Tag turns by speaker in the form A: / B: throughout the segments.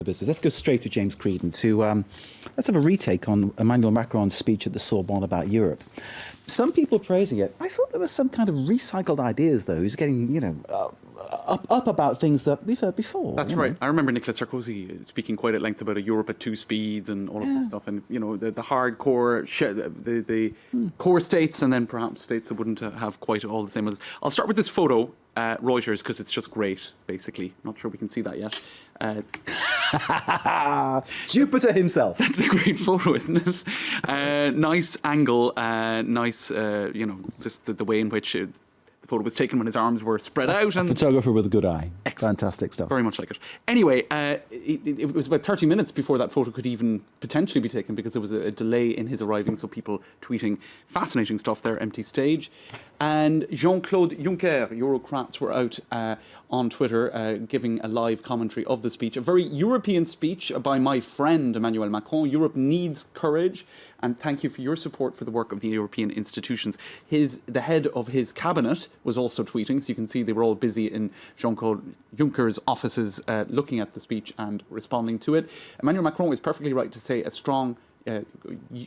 A: business. Let's go straight to James Creedon let's have a retake on Emmanuel Macron's speech at the Sorbonne about Europe. Some people are praising it. I thought there was some kind of recycled ideas, though. He's getting, up about things that we've heard before.
B: That's right. I remember Nicolas Sarkozy speaking quite at length about a Europe at 2 speeds and all of this stuff, and the hardcore, the core states, and then perhaps states that wouldn't have quite all the same others. I'll start with this photo, Reuters, because it's just great. Basically, not sure we can see that yet.
A: Jupiter himself.
B: That's a great photo, isn't it? Nice angle, nice, just the way in which the photo was taken when his arms were spread out. And
A: photographer with a good eye.
B: Excellent.
A: Fantastic stuff.
B: Very much like it. Anyway, it was about 30 minutes before that photo could even potentially be taken because there was a delay in his arriving, so people tweeting fascinating stuff there, empty stage. And Jean-Claude Juncker, Eurocrats, were out on Twitter giving a live commentary of the speech. A very European speech by my friend Emmanuel Macron. Europe needs courage, and thank you for your support for the work of the European institutions. The head of his cabinet was also tweeting, so you can see they were all busy in Jean-Claude Juncker's offices looking at the speech and responding to it. Emmanuel Macron is perfectly right to say a strong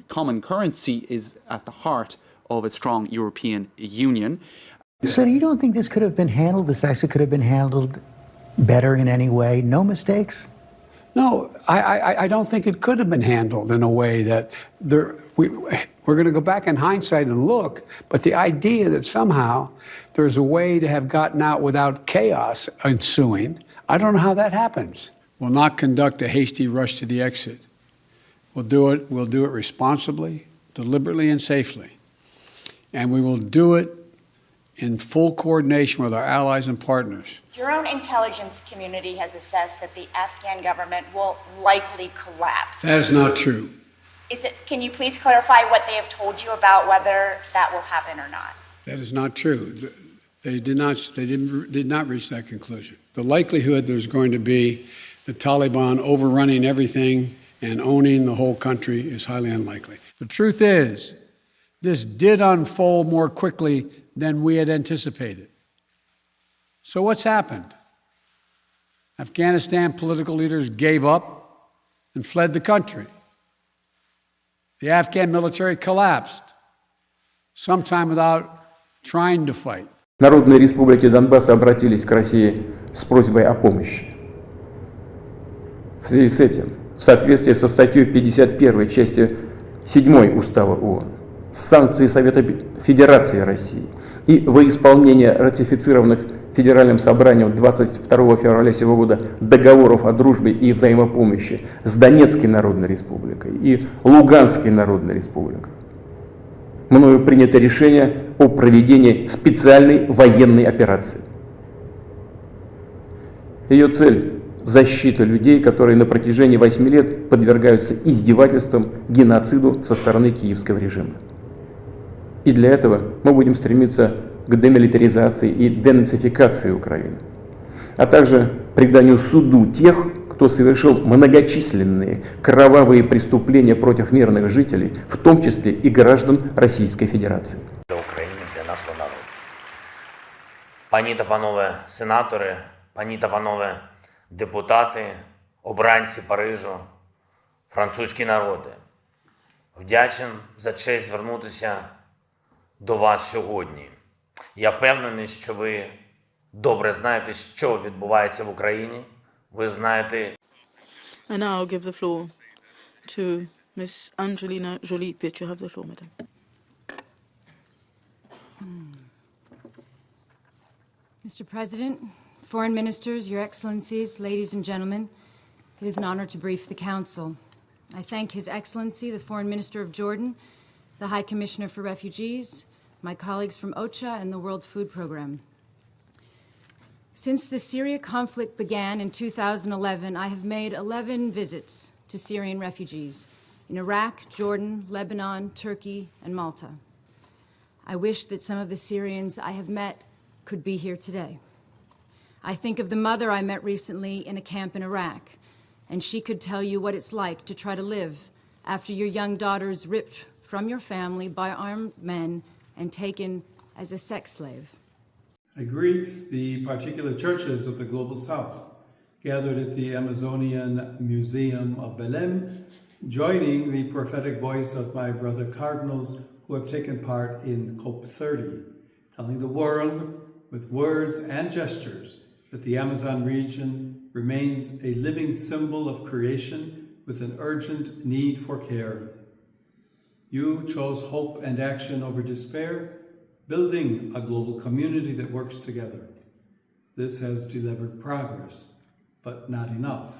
B: common currency is at the heart of a strong European Union.
C: So you don't think this could have been handled, this actually could have been handled better in any way? No mistakes?
D: No, I don't think it could have been handled in a way that we're going to go back in hindsight and look, but the idea that somehow there's a way to have gotten out without chaos ensuing, I don't know how that happens. We'll not conduct a hasty rush to the exit. We'll do it responsibly, deliberately, and safely. And we will do it in full coordination with our allies and partners.
E: Your own intelligence community has assessed that the Afghan government will likely collapse.
D: That is not true.
E: Can you please clarify what they have told you about whether that will happen or not?
D: That is not true. They did not reach that conclusion. The likelihood there's going to be the Taliban overrunning everything and owning the whole country is highly unlikely. The truth is, this did unfold more quickly than we had anticipated. So what's happened? Afghanistan political leaders gave up and fled the country. The Afghan military collapsed, sometime without trying to fight.
F: Народные республики Донбасса обратились к России с просьбой о помощи. В связи с этим, в соответствии со статьей 51 части 7 Устава ООН, санкции Совета Федерации России и во исполнение ратифицированных Федеральным собранием 22 февраля сего года договоров о дружбе и взаимопомощи с Донецкой Народной Республикой и Луганской Народной Республикой, мною принято решение о проведении специальной военной операции. Ее цель – защита людей, которые на протяжении 8 лет подвергаются издевательствам, геноциду со стороны киевского режима. И для этого мы будем стремиться к демилитаризации и денацификации Украины, а также преданию суду тех, кто совершил многочисленные кровавые преступления против мирных жителей, в том числе и граждан Российской Федерации.
G: Для України, для нашого народу. Пані та панове сенатори, пані та панове депутати, обранці Парижу, французькі народи. Вдячен за честь звернутися до вас сьогодні. Я впевнений, що ви добре знаєте, що відбувається в Україні. Ви знаєте.
H: And now I'll give the floor to Miss Angelina Jolie. You have the floor, madam.
I: Mr. President, foreign ministers, your excellencies, ladies and gentlemen, it is an honor to brief the council. I thank His Excellency, the Foreign Minister of Jordan, the High Commissioner for Refugees, my colleagues from OCHA and the World Food Programme. Since the Syria conflict began in 2011, I have made 11 visits to Syrian refugees in Iraq, Jordan, Lebanon, Turkey, and Malta. I wish that some of the Syrians I have met could be here today. I think of the mother I met recently in a camp in Iraq, and she could tell you what it's like to try to live after your young daughter is ripped from your family by armed men and taken as a sex slave.
J: I greet the particular churches of the Global South, gathered at the Amazonian Museum of Belém, joining the prophetic voice of my brother cardinals who have taken part in COP30, telling the world with words and gestures that the Amazon region remains a living symbol of creation with an urgent need for care. You chose hope and action over despair, building a global community that works together. This has delivered progress, but not enough.